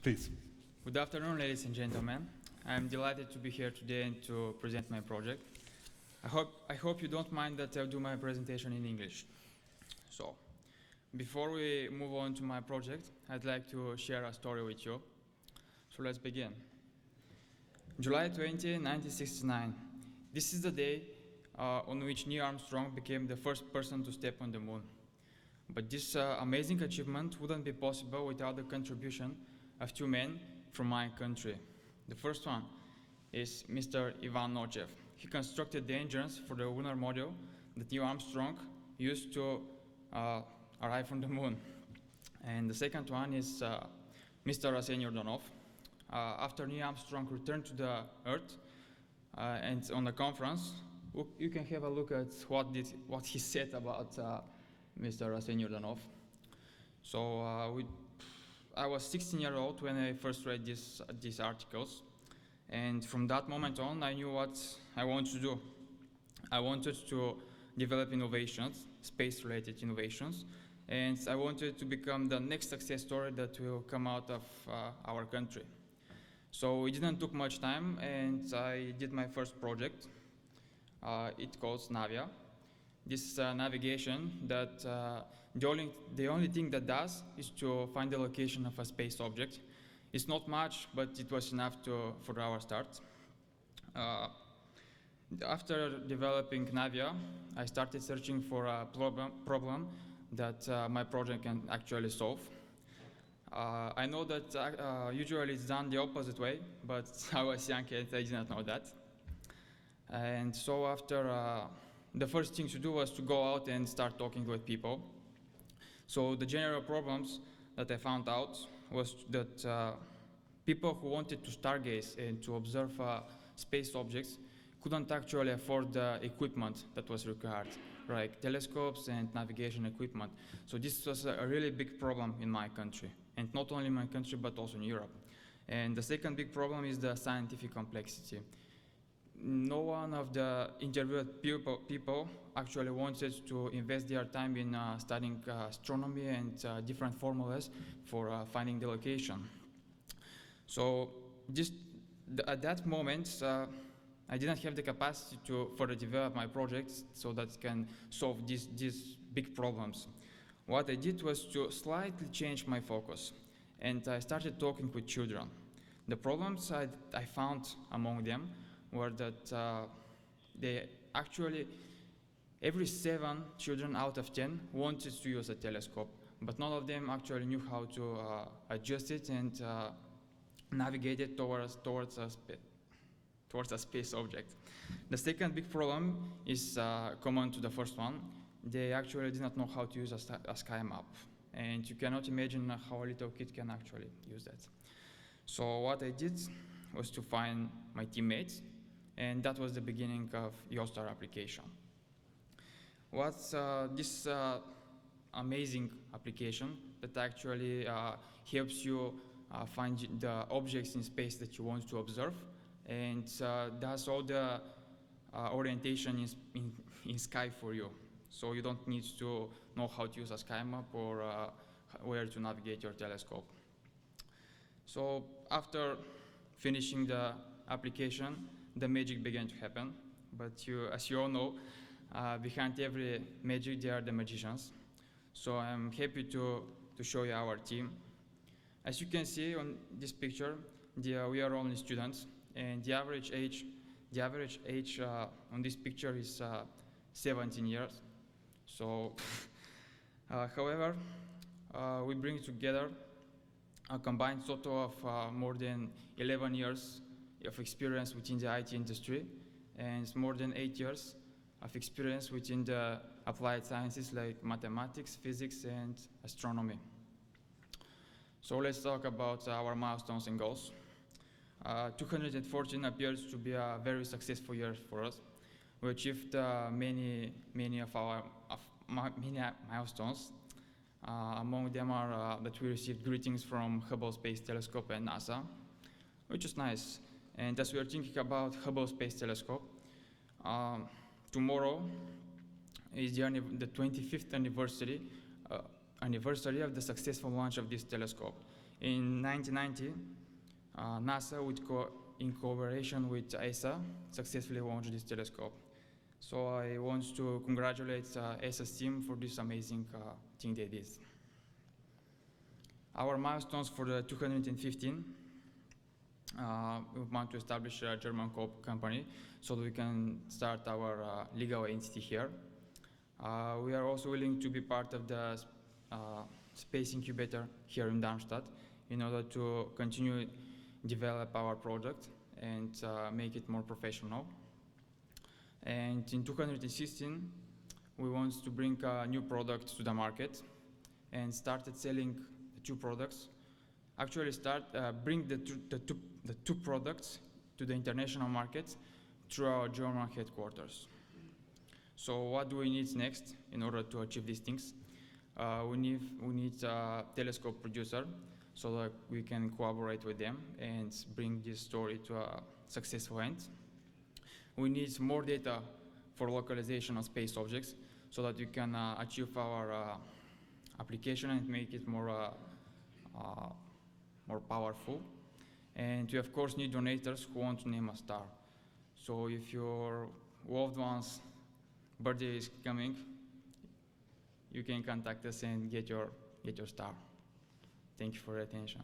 Please. Good afternoon, ladies and gentlemen. I'm delighted to be here today and to present my project. I hope you don't mind that I'll do my presentation in English. So, before we move on to my project, I'd like to share a story with you. So let's begin. July 20, 1969. This is the day on which Neil Armstrong became the first person to step on the moon. But this amazing achievement wouldn't be possible without the contribution of two men from my country. The first one is Mr. Ivan Nochev. He constructed the engines for the lunar module that Neil Armstrong used to arrive on the moon. And the second one is Mr. Arsen Yordanov. After Neil Armstrong returned to the Earth and on the conference, you can have a look at what he said about Mr. Arsen Yordanov. So I was 16 years old when I first read these articles. And from that moment on, I knew what I wanted to do. I wanted to develop innovations, space-related innovations, and I wanted to become the next success story that will come out of our country. So it didn't take much time, and I did my first project. It calls Navia. This navigation that the only thing that does is to find the location of a space object. It's not much, but it was enough for our start. After developing Navia, I started searching for a problem that my project can actually solve. I know that usually it's done the opposite way, but I was young and I did not know that. And so after the first thing to do was to go out and start talking with people. So the general problems that I found out was that people who wanted to stargaze and to observe space objects couldn't actually afford the equipment that was required, like telescopes and navigation equipment. So this was a really big problem in my country, and not only in my country, but also in Europe. And the second big problem is the scientific complexity. No one of the interviewed people actually wanted to invest their time in studying astronomy and different formulas for finding the location. So at that moment, I didn't have the capacity to further develop my projects so that it can solve these big problems. What I did was to slightly change my focus, and I started talking with children. The problems I found among them were that every 7 children out of 10 wanted to use a telescope, but none of them actually knew how to adjust it and navigate it towards a space object. The second big problem is common to the first one. They actually did not know how to use a sky map, and you cannot imagine how a little kid can actually use that. So what I did was to find my teammates, and that was the beginning of YoStar application. What's this amazing application that actually helps you find the objects in space that you want to observe, and does all the orientation in sky for you. So you don't need to know how to use a sky map or where to navigate your telescope. So after finishing the application, the magic began to happen. But as you all know, behind every magic there are the magicians. So I'm happy to show you our team. As you can see on this picture, we are only students, and the average age on this picture is 17 years. So, however, we bring together a combined total of more than 11 years of experience within the IT industry, and more than 8 years of experience within the applied sciences like mathematics, physics, and astronomy. So let's talk about our milestones and goals. 2014 appears to be a very successful year for us. We achieved many milestones. Among them are that we received greetings from Hubble Space Telescope and NASA, which is nice. And as we are thinking about Hubble Space Telescope, tomorrow is the 25th anniversary of the successful launch of this telescope. In 1990, NASA, in cooperation with ESA, successfully launched this telescope. So I want to congratulate ESA's team for this amazing thing they did. Our milestones for the 2015, we want to establish a German company so that we can start our legal entity here. We are also willing to be part of the space incubator here in Darmstadt in order to continue develop our project and make it more professional. And in 2016, we want to bring a new product to the market and started selling the two products. Actually bring the two products to the international market through our German headquarters. So what do we need next in order to achieve these things? We need a telescope producer so that we can collaborate with them and bring this story to a successful end. We need more data for localization of space objects so that we can achieve our application and make it more powerful. And we of course need donators who want to name a star. So if your loved one's birthday is coming, you can contact us and get your star. Thank you for your attention.